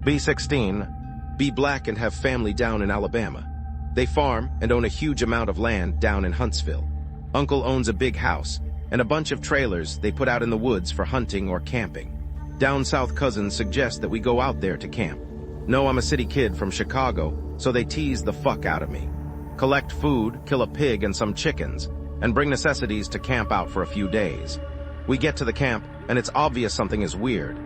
Be 16. Be black and have family down in Alabama. They farm and own a huge amount of land down in Huntsville. Uncle owns a big house and a bunch of trailers they put out in the woods for hunting or camping. Down south cousins suggest that we go out there to camp. No, I'm a city kid from Chicago, so they tease the fuck out of me. Collect food, kill a pig and some chickens, and bring necessities to camp out for a few days. We get to the camp, and it's obvious something is weird.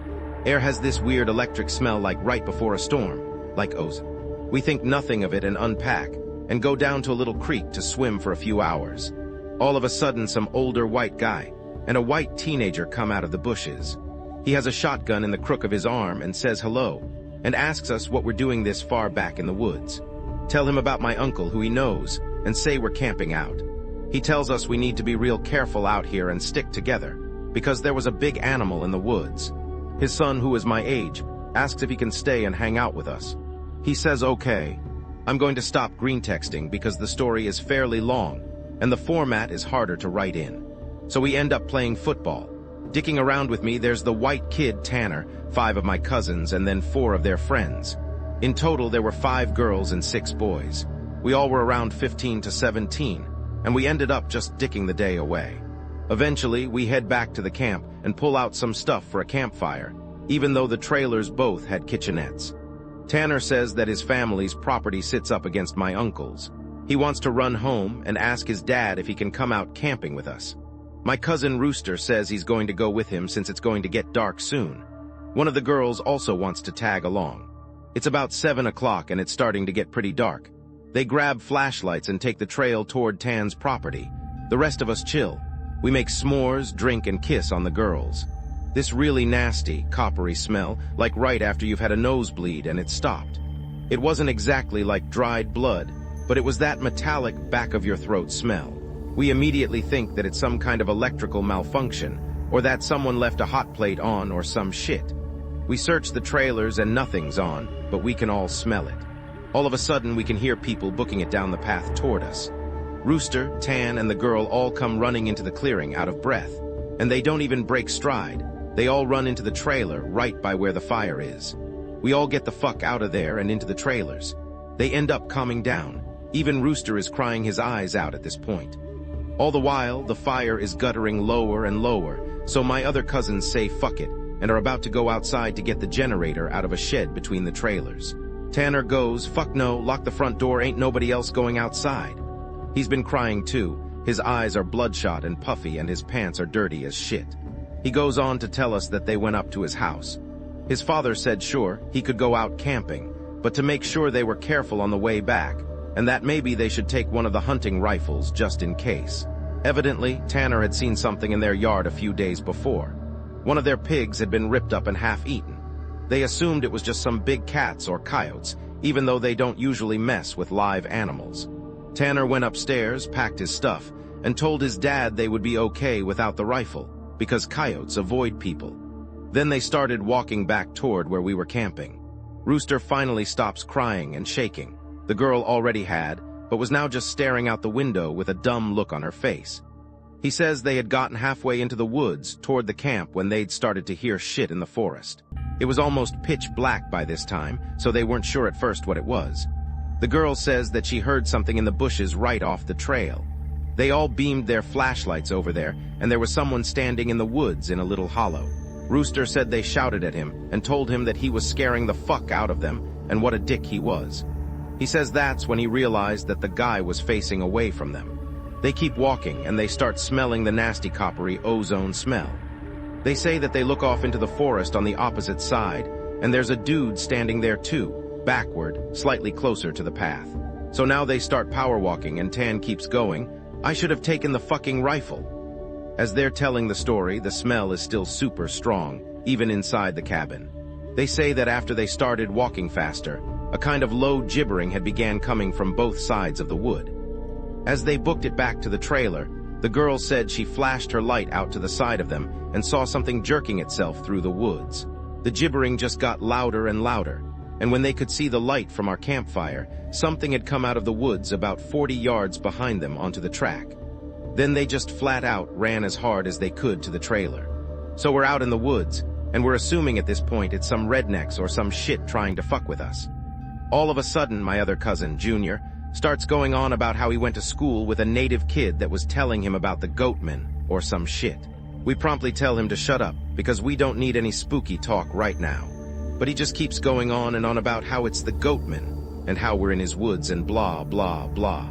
Air has this weird electric smell like right before a storm, like ozone. We think nothing of it and unpack, and go down to a little creek to swim for a few hours. All of a sudden, some older white guy and a white teenager come out of the bushes. He has a shotgun in the crook of his arm and says hello, and asks us what we're doing this far back in the woods. Tell him about my uncle who he knows, and say we're camping out. He tells us we need to be real careful out here and stick together, because there was a big animal in the woods. His son, who is my age, asks if he can stay and hang out with us. He says okay. I'm going to stop Greentexting because the story is fairly long, and the format is harder to write in. So we end up playing football. Dicking around with me, there's the white kid, Tanner, 5 of my cousins, and then 4 of their friends. In total, there were 5 girls and 6 boys. We all were around 15 to 17, and we ended up just dicking the day away. Eventually, we head back to the camp and pull out some stuff for a campfire, even though the trailers both had kitchenettes. Tanner says that his family's property sits up against my uncle's. He wants to run home and ask his dad if he can come out camping with us. My cousin Rooster says he's going to go with him since it's going to get dark soon. One of the girls also wants to tag along. It's about 7 o'clock and it's starting to get pretty dark. They grab flashlights and take the trail toward Tan's property. The rest of us chill. We make s'mores, drink, and kiss on the girls. This really nasty, coppery smell, like right after you've had a nosebleed and it stopped. It wasn't exactly like dried blood, but it was that metallic back-of-your-throat smell. We immediately think that it's some kind of electrical malfunction, or that someone left a hot plate on or some shit. We search the trailers and nothing's on, but we can all smell it. All of a sudden, we can hear people booking it down the path toward us. Rooster, Tan, and the girl all come running into the clearing out of breath, and they don't even break stride. They all run into the trailer right by where the fire is. We all get the fuck out of there and into the trailers. They end up calming down. Even Rooster is crying his eyes out at this point. All the while, the fire is guttering lower and lower, so my other cousins say fuck it and are about to go outside to get the generator out of a shed between the trailers. Tanner goes, fuck no, lock the front door, ain't nobody else going outside. He's been crying too. His eyes are bloodshot and puffy and his pants are dirty as shit. He goes on to tell us that they went up to his house. His father said sure, he could go out camping, but to make sure they were careful on the way back, and that maybe they should take one of the hunting rifles just in case. Evidently, Tanner had seen something in their yard a few days before. One of their pigs had been ripped up and half-eaten. They assumed it was just some big cats or coyotes, even though they don't usually mess with live animals. Tanner went upstairs, packed his stuff, and told his dad they would be okay without the rifle, because coyotes avoid people. Then they started walking back toward where we were camping. Rooster finally stops crying and shaking. The girl already had, but was now just staring out the window with a dumb look on her face. He says they had gotten halfway into the woods toward the camp when they'd started to hear shit in the forest. It was almost pitch black by this time, so they weren't sure at first what it was. The girl says that she heard something in the bushes right off the trail. They all beamed their flashlights over there, and there was someone standing in the woods in a little hollow. Rooster said they shouted at him and told him that he was scaring the fuck out of them and what a dick he was. He says that's when he realized that the guy was facing away from them. They keep walking and they start smelling the nasty coppery ozone smell. They say that they look off into the forest on the opposite side, and there's a dude standing there too, backward, slightly closer to the path. So now they start power walking and Tan keeps going. I should have taken the fucking rifle. As they're telling the story, the smell is still super strong, even inside the cabin. They say that after they started walking faster, a kind of low gibbering had began coming from both sides of the wood. As they booked it back to the trailer, the girl said she flashed her light out to the side of them and saw something jerking itself through the woods. The gibbering just got louder and louder, and when they could see the light from our campfire, something had come out of the woods about 40 yards behind them onto the track. Then they just flat out ran as hard as they could to the trailer. So we're out in the woods, and we're assuming at this point it's some rednecks or some shit trying to fuck with us. All of a sudden, my other cousin, Junior, starts going on about how he went to school with a native kid that was telling him about the Goatman or some shit. We promptly tell him to shut up because we don't need any spooky talk right now. But he just keeps going on and on about how it's the Goatman and how we're in his woods and blah, blah, blah.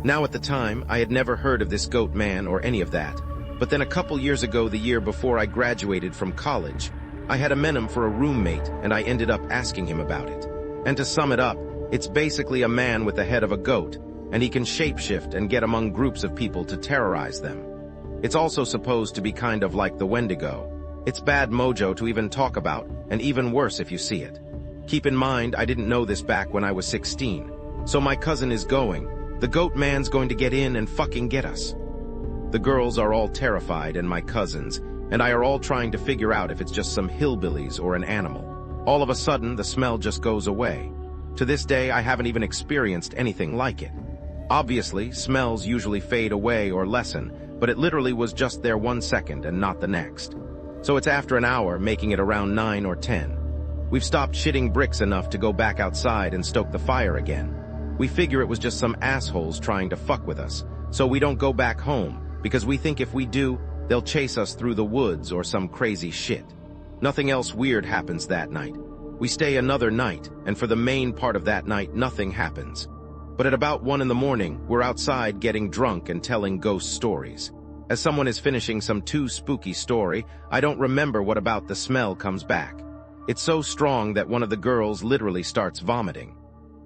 Now at the time, I had never heard of this Goatman or any of that, but then a couple years ago, the year before I graduated from college, I had a him for a roommate and I ended up asking him about it. And to sum it up, it's basically a man with the head of a goat, and he can shapeshift and get among groups of people to terrorize them. It's also supposed to be kind of like the Wendigo. It's bad mojo to even talk about, and even worse if you see it. Keep in mind, I didn't know this back when I was 16. So my cousin is going. The Goatman's going to get in and fucking get us. The girls are all terrified, and my cousins, and I are all trying to figure out if it's just some hillbillies or an animal. All of a sudden, the smell just goes away. To this day, I haven't even experienced anything like it. Obviously, smells usually fade away or lessen, but it literally was just there 1 second and not the next. So it's after an hour, making it around 9 or 10. We've stopped shitting bricks enough to go back outside and stoke the fire again. We figure it was just some assholes trying to fuck with us, so we don't go back home, because we think if we do, they'll chase us through the woods or some crazy shit. Nothing else weird happens that night. We stay another night, and for the main part of that night, nothing happens. But at about 1 in the morning, we're outside getting drunk and telling ghost stories. As someone is finishing some too spooky story, I don't remember what about the smell comes back. It's so strong that one of the girls literally starts vomiting.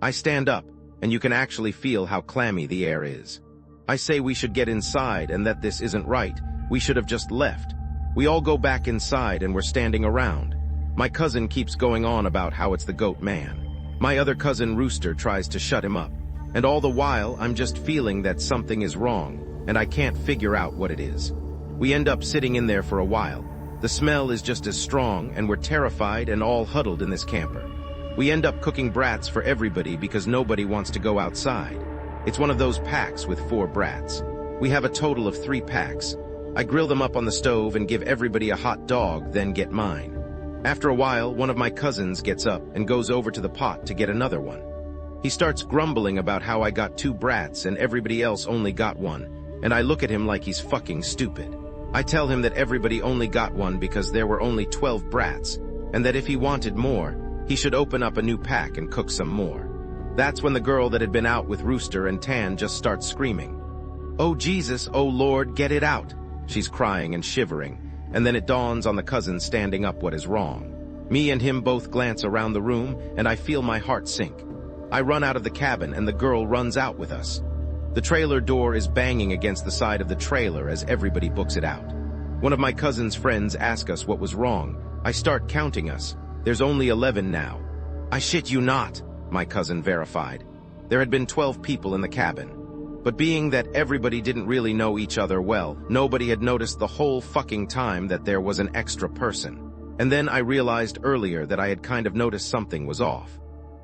I stand up, and you can actually feel how clammy the air is. I say we should get inside and that this isn't right. We should have just left. We all go back inside and we're standing around. My cousin keeps going on about how it's the Goatman. My other cousin Rooster tries to shut him up. And all the while, I'm just feeling that something is wrong, and I can't figure out what it is. We end up sitting in there for a while. The smell is just as strong, and we're terrified and all huddled in this camper. We end up cooking brats for everybody because nobody wants to go outside. It's one of those packs with 4 brats. We have a total of 3 packs. I grill them up on the stove and give everybody a hot dog, then get mine. After a while, one of my cousins gets up and goes over to the pot to get another one. He starts grumbling about how I got 2 brats and everybody else only got 1, and I look at him like he's fucking stupid. I tell him that everybody only got 1 because there were only 12 brats, and that if he wanted more, he should open up a new pack and cook some more. That's when the girl that had been out with Rooster and Tan just starts screaming. "Oh Jesus, oh Lord, get it out!" She's crying and shivering, and then it dawns on the cousin standing up what is wrong. Me and him both glance around the room, and I feel my heart sink. I run out of the cabin, and the girl runs out with us. The trailer door is banging against the side of the trailer as everybody books it out. One of my cousin's friends asks us what was wrong. I start counting us. There's only 11 now. "I shit you not," my cousin verified. There had been 12 people in the cabin. But being that everybody didn't really know each other well, nobody had noticed the whole fucking time that there was an extra person. And then I realized earlier that I had kind of noticed something was off.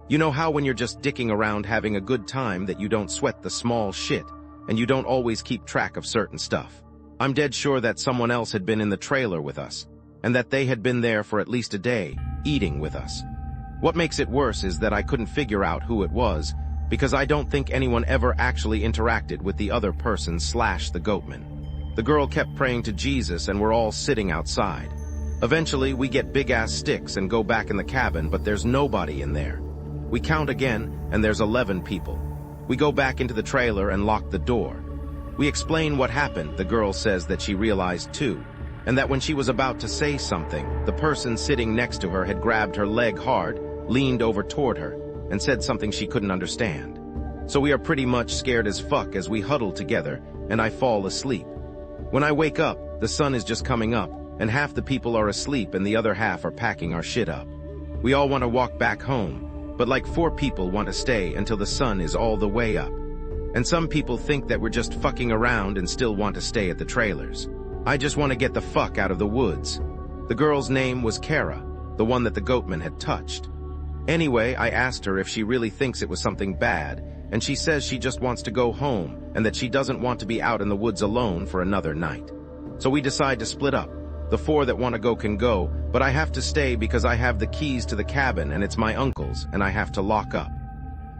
You know how when you're just dicking around having a good time that you don't sweat the small shit, and you don't always keep track of certain stuff? I'm dead sure that someone else had been in the trailer with us, and that they had been there for at least a day, eating with us. What makes it worse is that I couldn't figure out who it was, because I don't think anyone ever actually interacted with the other person / the Goatman. The girl kept praying to Jesus and we're all sitting outside. Eventually, we get big-ass sticks and go back in the cabin, but there's nobody in there. We count again, and there's 11 people. We go back into the trailer and lock the door. We explain what happened. The girl says that she realized too, and that when she was about to say something, the person sitting next to her had grabbed her leg hard, leaned over toward her, and said something she couldn't understand. So we are pretty much scared as fuck as we huddle together, and I fall asleep. When I wake up, the sun is just coming up, and half the people are asleep and the other half are packing our shit up. We all want to walk back home, but like 4 people want to stay until the sun is all the way up. And some people think that we're just fucking around and still want to stay at the trailers. I just want to get the fuck out of the woods. The girl's name was Kara, the one that the Goatman had touched. Anyway, I asked her if she really thinks it was something bad, and she says she just wants to go home and that she doesn't want to be out in the woods alone for another night. So we decide to split up. The 4 that want to go can go, but I have to stay because I have the keys to the cabin and it's my uncle's and I have to lock up.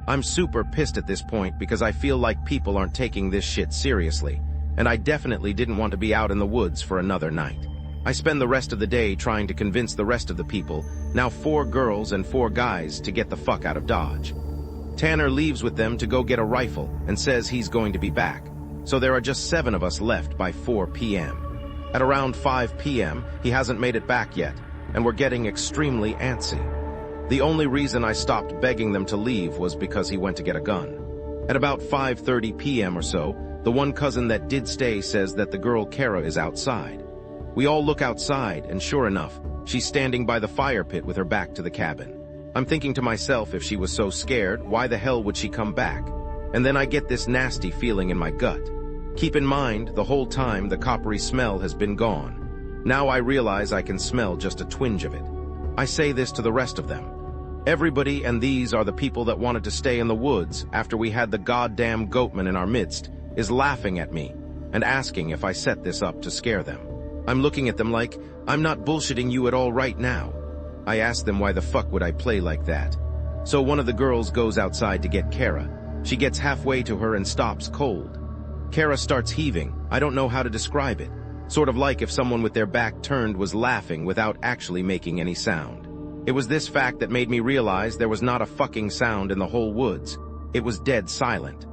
I'm super pissed at this point because I feel like people aren't taking this shit seriously, and I definitely didn't want to be out in the woods for another night. I spend the rest of the day trying to convince the rest of the people, now 4 girls and 4 guys, to get the fuck out of Dodge. Tanner leaves with them to go get a rifle and says he's going to be back, so there are just 7 of us left by 4 p.m. At around 5 p.m., he hasn't made it back yet, and we're getting extremely antsy. The only reason I stopped begging them to leave was because he went to get a gun. At about 5:30 p.m. or so, the one cousin that did stay says that the girl Kara is outside. We all look outside, and sure enough, she's standing by the fire pit with her back to the cabin. I'm thinking to myself, if she was so scared, why the hell would she come back? And then I get this nasty feeling in my gut. Keep in mind, the whole time the coppery smell has been gone. Now I realize I can smell just a twinge of it. I say this to the rest of them. Everybody, and these are the people that wanted to stay in the woods after we had the goddamn Goatman in our midst, is laughing at me and asking if I set this up to scare them. I'm looking at them like, I'm not bullshitting you at all right now. I ask them why the fuck would I play like that. So one of the girls goes outside to get Kara. She gets halfway to her and stops cold. Kara starts heaving. I don't know how to describe it. Sort of like if someone with their back turned was laughing without actually making any sound. It was this fact that made me realize there was not a fucking sound in the whole woods. It was dead silent.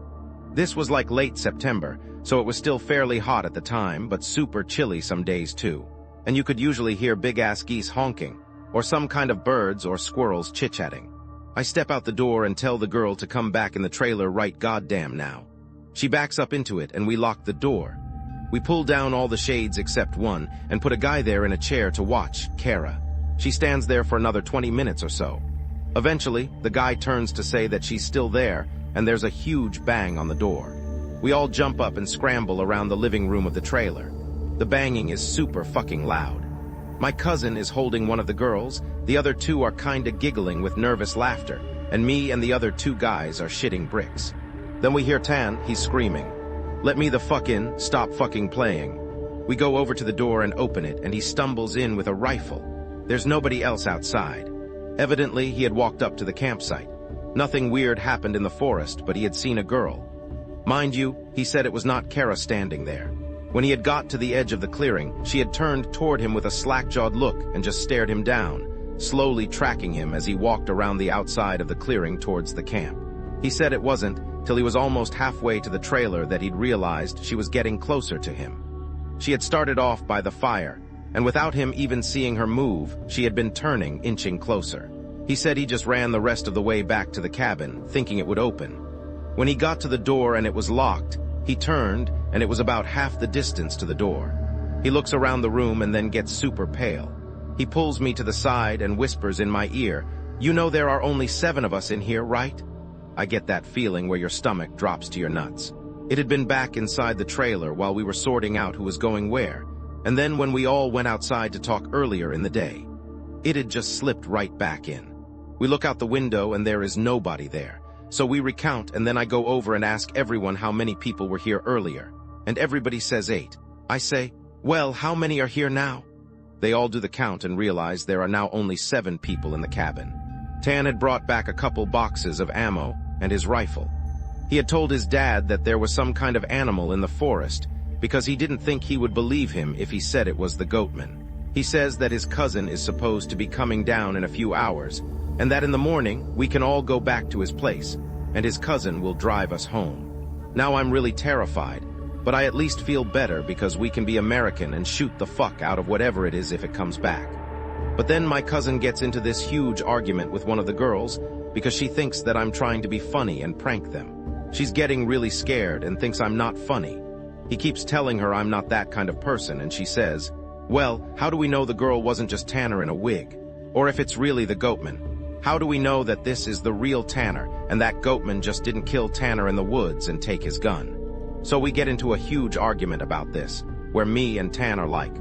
This was like late September, so it was still fairly hot at the time, but super chilly some days too. And you could usually hear big-ass geese honking, or some kind of birds or squirrels chit-chatting. I step out the door and tell the girl to come back in the trailer right goddamn now. She backs up into it and we lock the door. We pull down all the shades except one and put a guy there in a chair to watch Kara. She stands there for another 20 minutes or so. Eventually, the guy turns to say that she's still there, and there's a huge bang on the door. We all jump up and scramble around the living room of the trailer. The banging is super fucking loud. My cousin is holding one of the girls, the other 2 are kinda giggling with nervous laughter, and me and the other 2 guys are shitting bricks. Then we hear Tan, he's screaming, "Let me the fuck in, stop fucking playing." We go over to the door and open it, and he stumbles in with a rifle. There's nobody else outside. Evidently, he had walked up to the campsite. Nothing weird happened in the forest, but he had seen a girl. Mind you, he said it was not Kara standing there. When he had got to the edge of the clearing, she had turned toward him with a slack-jawed look and just stared him down, slowly tracking him as he walked around the outside of the clearing towards the camp. He said it wasn't till he was almost halfway to the trailer that he'd realized she was getting closer to him. She had started off by the fire, and without him even seeing her move, she had been turning, inching closer. He said he just ran the rest of the way back to the cabin, thinking it would open. When he got to the door and it was locked, he turned, and it was about half the distance to the door. He looks around the room and then gets super pale. He pulls me to the side and whispers in my ear, "You know there are only 7 of us in here, right?" I get that feeling where your stomach drops to your nuts. It had been back inside the trailer while we were sorting out who was going where, and then when we all went outside to talk earlier in the day. It had just slipped right back in. We look out the window and there is nobody there. So we recount, and then I go over and ask everyone how many people were here earlier. And everybody says 8. I say, "Well, how many are here now?" They all do the count and realize there are now only 7 people in the cabin. Tan had brought back a couple boxes of ammo and his rifle. He had told his dad that there was some kind of animal in the forest because he didn't think he would believe him if he said it was the Goatman. He says that his cousin is supposed to be coming down in a few hours, and that in the morning we can all go back to his place, and his cousin will drive us home. Now I'm really terrified, but I at least feel better because we can be American and shoot the fuck out of whatever it is if it comes back. But then my cousin gets into this huge argument with one of the girls because she thinks that I'm trying to be funny and prank them. She's getting really scared and thinks I'm not funny. He keeps telling her I'm not that kind of person, and she says, "Well, how do we know the girl wasn't just Tanner in a wig? Or if it's really the Goatman? How do we know that this is the real Tanner and that Goatman just didn't kill Tanner in the woods and take his gun?" So we get into a huge argument about this, where me and Tan are like,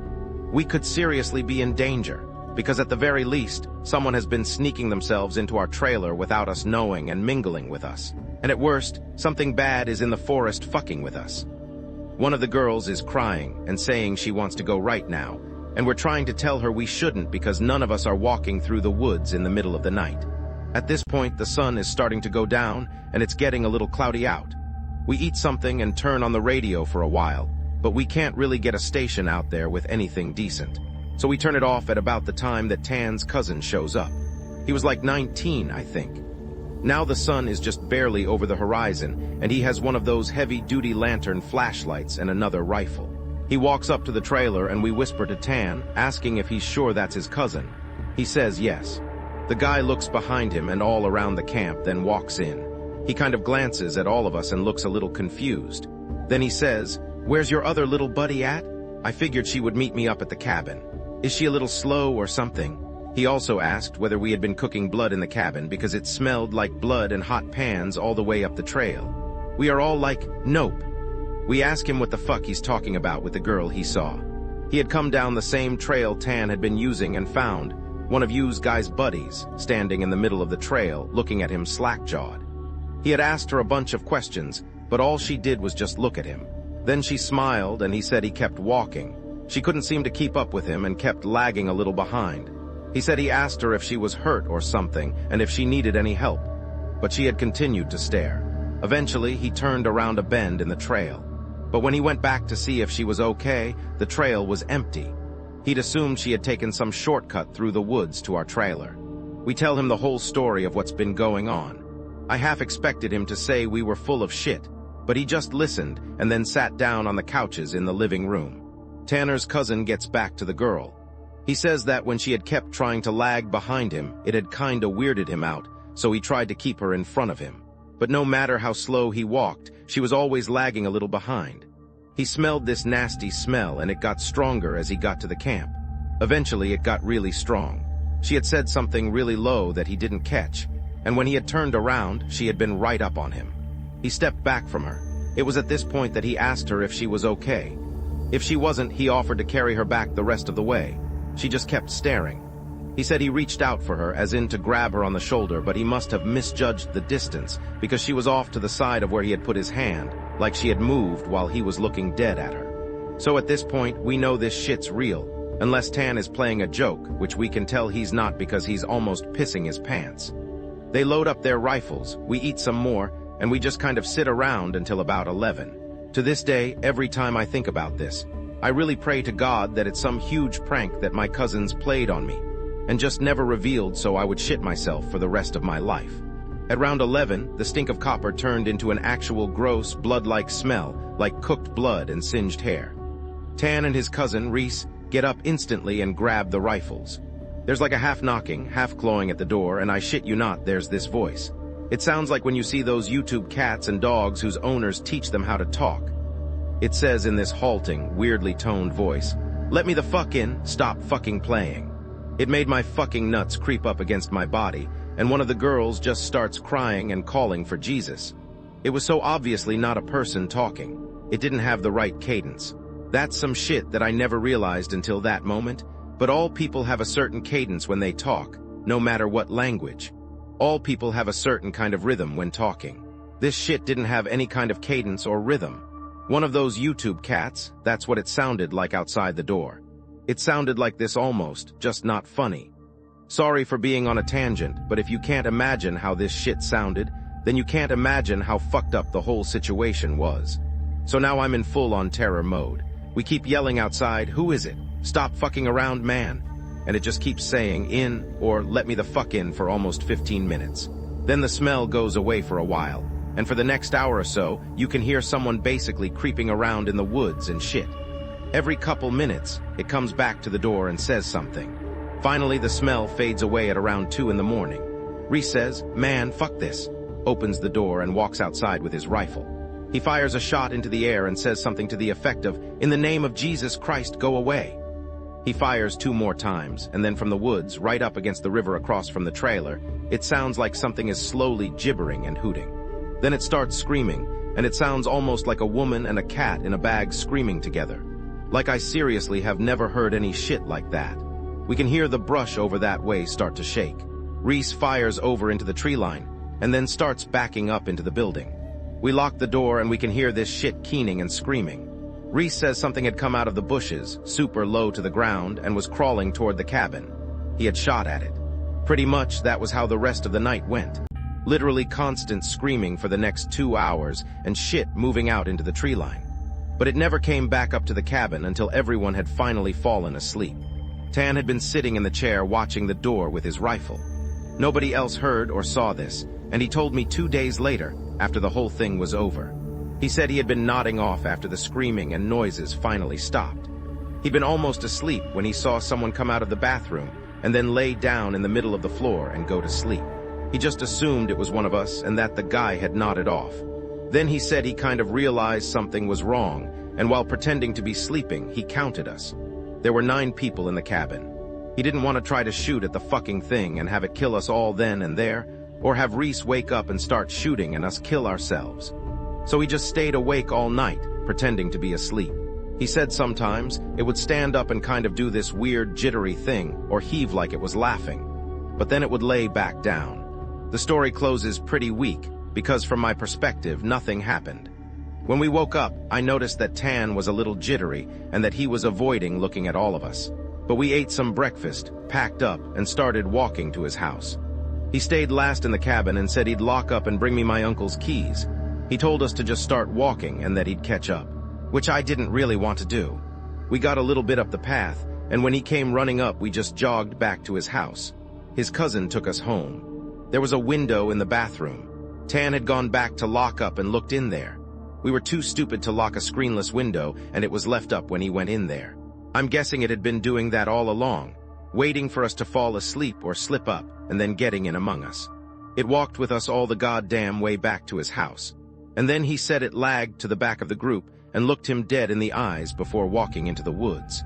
we could seriously be in danger, because at the very least, someone has been sneaking themselves into our trailer without us knowing and mingling with us. And at worst, something bad is in the forest fucking with us. One of the girls is crying and saying she wants to go right now, and we're trying to tell her we shouldn't because none of us are walking through the woods in the middle of the night. At this point, the sun is starting to go down, and it's getting a little cloudy out. We eat something and turn on the radio for a while, but we can't really get a station out there with anything decent. So we turn it off at about the time that Tan's cousin shows up. He was like 19, I think. Now the sun is just barely over the horizon, and he has one of those heavy-duty lantern flashlights and another rifle. He walks up to the trailer and we whisper to Tan, asking if he's sure that's his cousin. He says yes. The guy looks behind him and all around the camp, then walks in. He kind of glances at all of us and looks a little confused. Then he says, "Where's your other little buddy at? I figured she would meet me up at the cabin. Is she a little slow or something?" He also asked whether we had been cooking blood in the cabin because it smelled like blood and hot pans all the way up the trail. We are all like, "Nope." We ask him what the fuck he's talking about with the girl he saw. He had come down the same trail Tan had been using and found one of Yu's guy's buddies standing in the middle of the trail looking at him slack-jawed. He had asked her a bunch of questions, but all she did was just look at him. Then she smiled and he said he kept walking. She couldn't seem to keep up with him and kept lagging a little behind. He said he asked her if she was hurt or something and if she needed any help, but she had continued to stare. Eventually, he turned around a bend in the trail. But when he went back to see if she was okay, the trail was empty. He'd assumed she had taken some shortcut through the woods to our trailer. We tell him the whole story of what's been going on. I half expected him to say we were full of shit, but he just listened and then sat down on the couches in the living room. Tanner's cousin gets back to the girl. He says that when she had kept trying to lag behind him, it had kinda weirded him out, so he tried to keep her in front of him. But no matter how slow he walked, she was always lagging a little behind. He smelled this nasty smell and it got stronger as he got to the camp. Eventually it got really strong. She had said something really low that he didn't catch, and when he had turned around, she had been right up on him. He stepped back from her. It was at this point that he asked her if she was okay. If she wasn't, he offered to carry her back the rest of the way. She just kept staring. He said he reached out for her, as in to grab her on the shoulder, but he must have misjudged the distance because she was off to the side of where he had put his hand, like she had moved while he was looking dead at her. So at this point, we know this shit's real, unless Tan is playing a joke, which we can tell he's not because he's almost pissing his pants. They load up their rifles, we eat some more, and we just kind of sit around until about 11. To this day, every time I think about this, I really pray to God that it's some huge prank that my cousins played on me, and just never revealed so I would shit myself for the rest of my life. At round 11, the stink of copper turned into an actual gross, blood-like smell, like cooked blood and singed hair. Tan and his cousin, Reese, get up instantly and grab the rifles. There's like a half-knocking, half-clawing at the door, and I shit you not, there's this voice. It sounds like when you see those YouTube cats and dogs whose owners teach them how to talk. It says in this halting, weirdly toned voice, "Let me the fuck in, stop fucking playing." It made my fucking nuts creep up against my body, and one of the girls just starts crying and calling for Jesus. It was so obviously not a person talking. It didn't have the right cadence. That's some shit that I never realized until that moment, but all people have a certain cadence when they talk, no matter what language. All people have a certain kind of rhythm when talking. This shit didn't have any kind of cadence or rhythm. One of those YouTube cats, that's what it sounded like outside the door. It sounded like this almost, just not funny. Sorry for being on a tangent, but if you can't imagine how this shit sounded, then you can't imagine how fucked up the whole situation was. So now I'm in full-on terror mode. We keep yelling outside, "Who is it? Stop fucking around, man." And it just keeps saying, "In," or "Let me the fuck in," for almost 15 minutes. Then the smell goes away for a while, and for the next hour or so, you can hear someone basically creeping around in the woods and shit. Every couple minutes, it comes back to the door and says something. Finally, the smell fades away at around 2 in the morning. Reese says, "Man, fuck this," opens the door and walks outside with his rifle. He fires a shot into the air and says something to the effect of, "In the name of Jesus Christ, go away." He fires 2 more times, and then from the woods, right up against the river across from the trailer, it sounds like something is slowly gibbering and hooting. Then it starts screaming, and it sounds almost like a woman and a cat in a bag screaming together. Like I seriously have never heard any shit like that. We can hear the brush over that way start to shake. Reese fires over into the tree line, and then starts backing up into the building. We lock the door and we can hear this shit keening and screaming. Reese says something had come out of the bushes, super low to the ground, and was crawling toward the cabin. He had shot at it. Pretty much that was how the rest of the night went. Literally constant screaming for the next 2 hours and shit moving out into the tree line. But it never came back up to the cabin until everyone had finally fallen asleep. Tan had been sitting in the chair watching the door with his rifle. Nobody else heard or saw this, and he told me 2 days later, after the whole thing was over. He said he had been nodding off after the screaming and noises finally stopped. He'd been almost asleep when he saw someone come out of the bathroom and then lay down in the middle of the floor and go to sleep. He just assumed it was one of us and that the guy had nodded off. Then he said he kind of realized something was wrong, and while pretending to be sleeping, he counted us. There were 9 people in the cabin. He didn't want to try to shoot at the fucking thing and have it kill us all then and there, or have Reese wake up and start shooting and us kill ourselves. So he just stayed awake all night, pretending to be asleep. He said sometimes it would stand up and kind of do this weird jittery thing or heave like it was laughing, but then it would lay back down. The story closes pretty weak because from my perspective, nothing happened. When we woke up, I noticed that Tan was a little jittery and that he was avoiding looking at all of us. But we ate some breakfast, packed up, and started walking to his house. He stayed last in the cabin and said he'd lock up and bring me my uncle's keys. He told us to just start walking and that he'd catch up, which I didn't really want to do. We got a little bit up the path, and when he came running up, we just jogged back to his house. His cousin took us home. There was a window in the bathroom. Tan had gone back to lock up and looked in there. We were too stupid to lock a screenless window, and it was left up when he went in there. I'm guessing it had been doing that all along, waiting for us to fall asleep or slip up, and then getting in among us. It walked with us all the goddamn way back to his house. And then he said it lagged to the back of the group and looked him dead in the eyes before walking into the woods.